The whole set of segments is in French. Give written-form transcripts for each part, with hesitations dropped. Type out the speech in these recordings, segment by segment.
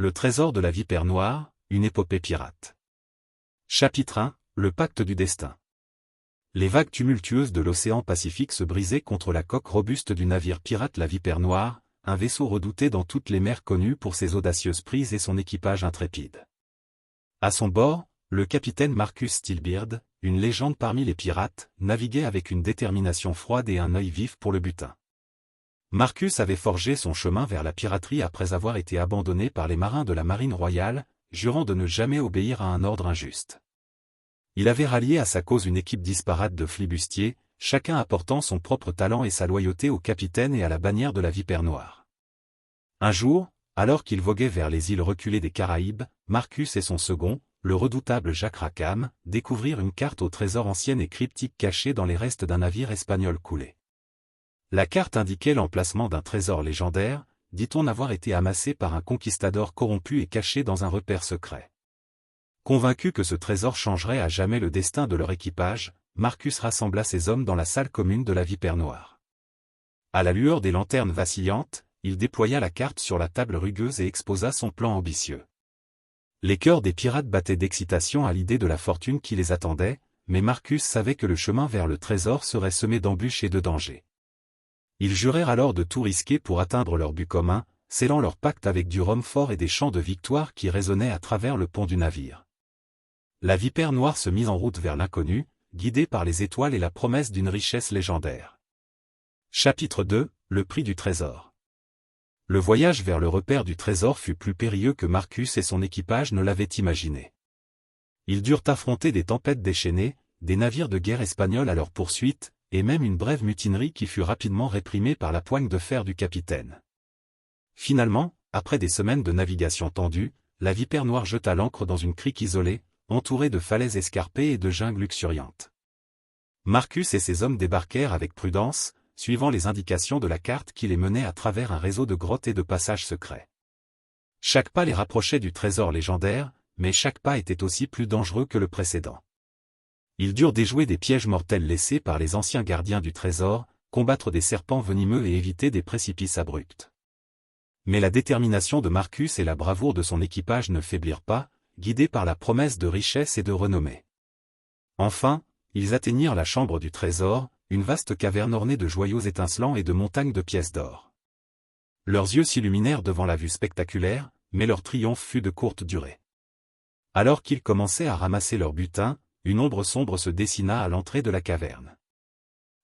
Le trésor de la Vipère Noire, une épopée pirate. Chapitre 1, le pacte du destin. Les vagues tumultueuses de l'océan Pacifique se brisaient contre la coque robuste du navire pirate la Vipère Noire, un vaisseau redouté dans toutes les mers connu pour ses audacieuses prises et son équipage intrépide. À son bord, le capitaine Marcus Steelbeard, une légende parmi les pirates, naviguait avec une détermination froide et un œil vif pour le butin. Marcus avait forgé son chemin vers la piraterie après avoir été abandonné par les marins de la Marine royale, jurant de ne jamais obéir à un ordre injuste. Il avait rallié à sa cause une équipe disparate de flibustiers, chacun apportant son propre talent et sa loyauté au capitaine et à la bannière de la Vipère Noire. Un jour, alors qu'il voguait vers les îles reculées des Caraïbes, Marcus et son second, le redoutable Jacques Rackham, découvrirent une carte au trésor ancienne et cryptique cachée dans les restes d'un navire espagnol coulé. La carte indiquait l'emplacement d'un trésor légendaire, dit-on avoir été amassé par un conquistador corrompu et caché dans un repère secret. Convaincu que ce trésor changerait à jamais le destin de leur équipage, Marcus rassembla ses hommes dans la salle commune de la Vipère Noire. À la lueur des lanternes vacillantes, il déploya la carte sur la table rugueuse et exposa son plan ambitieux. Les cœurs des pirates battaient d'excitation à l'idée de la fortune qui les attendait, mais Marcus savait que le chemin vers le trésor serait semé d'embûches et de dangers. Ils jurèrent alors de tout risquer pour atteindre leur but commun, scellant leur pacte avec du rhum fort et des chants de victoire qui résonnaient à travers le pont du navire. La Vipère Noire se mit en route vers l'inconnu, guidée par les étoiles et la promesse d'une richesse légendaire. Chapitre 2, le prix du trésor. Le voyage vers le repère du trésor fut plus périlleux que Marcus et son équipage ne l'avaient imaginé. Ils durent affronter des tempêtes déchaînées, des navires de guerre espagnols à leur poursuite, et même une brève mutinerie qui fut rapidement réprimée par la poigne de fer du capitaine. Finalement, après des semaines de navigation tendue, la Vipère Noire jeta l'ancre dans une crique isolée, entourée de falaises escarpées et de jungles luxuriantes. Marcus et ses hommes débarquèrent avec prudence, suivant les indications de la carte qui les menait à travers un réseau de grottes et de passages secrets. Chaque pas les rapprochait du trésor légendaire, mais chaque pas était aussi plus dangereux que le précédent. Ils durent déjouer des pièges mortels laissés par les anciens gardiens du trésor, combattre des serpents venimeux et éviter des précipices abrupts. Mais la détermination de Marcus et la bravoure de son équipage ne faiblirent pas, guidés par la promesse de richesse et de renommée. Enfin, ils atteignirent la chambre du trésor, une vaste caverne ornée de joyaux étincelants et de montagnes de pièces d'or. Leurs yeux s'illuminèrent devant la vue spectaculaire, mais leur triomphe fut de courte durée. Alors qu'ils commençaient à ramasser leur butin, une ombre sombre se dessina à l'entrée de la caverne.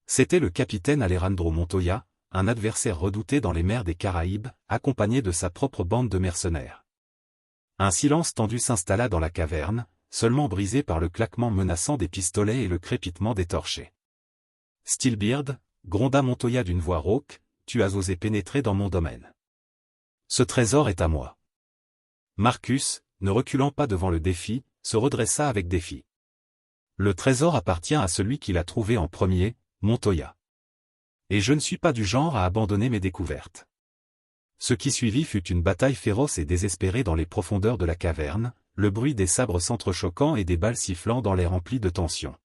C'était le capitaine Alejandro Montoya, un adversaire redouté dans les mers des Caraïbes, accompagné de sa propre bande de mercenaires. Un silence tendu s'installa dans la caverne, seulement brisé par le claquement menaçant des pistolets et le crépitement des torchets. « Steelbeard », gronda Montoya d'une voix rauque, « tu as osé pénétrer dans mon domaine. Ce trésor est à moi. » Marcus, ne reculant pas devant le défi, se redressa avec défi. « Le trésor appartient à celui qui l'a trouvé en premier, Montoya. Et je ne suis pas du genre à abandonner mes découvertes. » Ce qui suivit fut une bataille féroce et désespérée dans les profondeurs de la caverne, le bruit des sabres s'entrechoquant et des balles sifflant dans l'air empli de tension.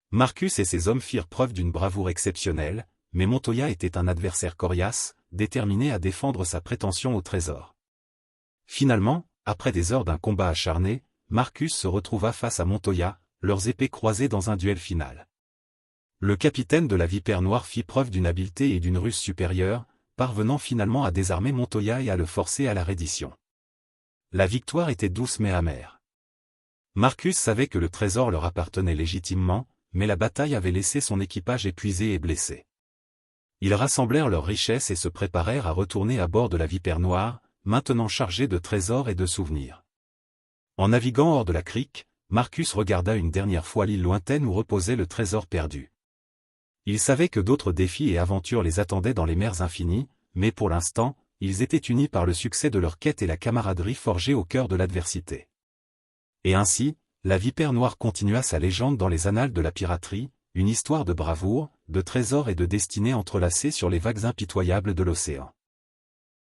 Marcus et ses hommes firent preuve d'une bravoure exceptionnelle, mais Montoya était un adversaire coriace, déterminé à défendre sa prétention au trésor. Finalement, après des heures d'un combat acharné, Marcus se retrouva face à Montoya, leurs épées croisées dans un duel final. Le capitaine de la Vipère Noire fit preuve d'une habileté et d'une ruse supérieure, parvenant finalement à désarmer Montoya et à le forcer à la reddition. La victoire était douce mais amère. Marcus savait que le trésor leur appartenait légitimement, mais la bataille avait laissé son équipage épuisé et blessé. Ils rassemblèrent leurs richesses et se préparèrent à retourner à bord de la Vipère Noire, maintenant chargés de trésors et de souvenirs. En naviguant hors de la crique, Marcus regarda une dernière fois l'île lointaine où reposait le trésor perdu. Il savait que d'autres défis et aventures les attendaient dans les mers infinies, mais pour l'instant, ils étaient unis par le succès de leur quête et la camaraderie forgée au cœur de l'adversité. Et ainsi, la Vipère Noire continua sa légende dans les annales de la piraterie, une histoire de bravoure, de trésors et de destinée entrelacées sur les vagues impitoyables de l'océan.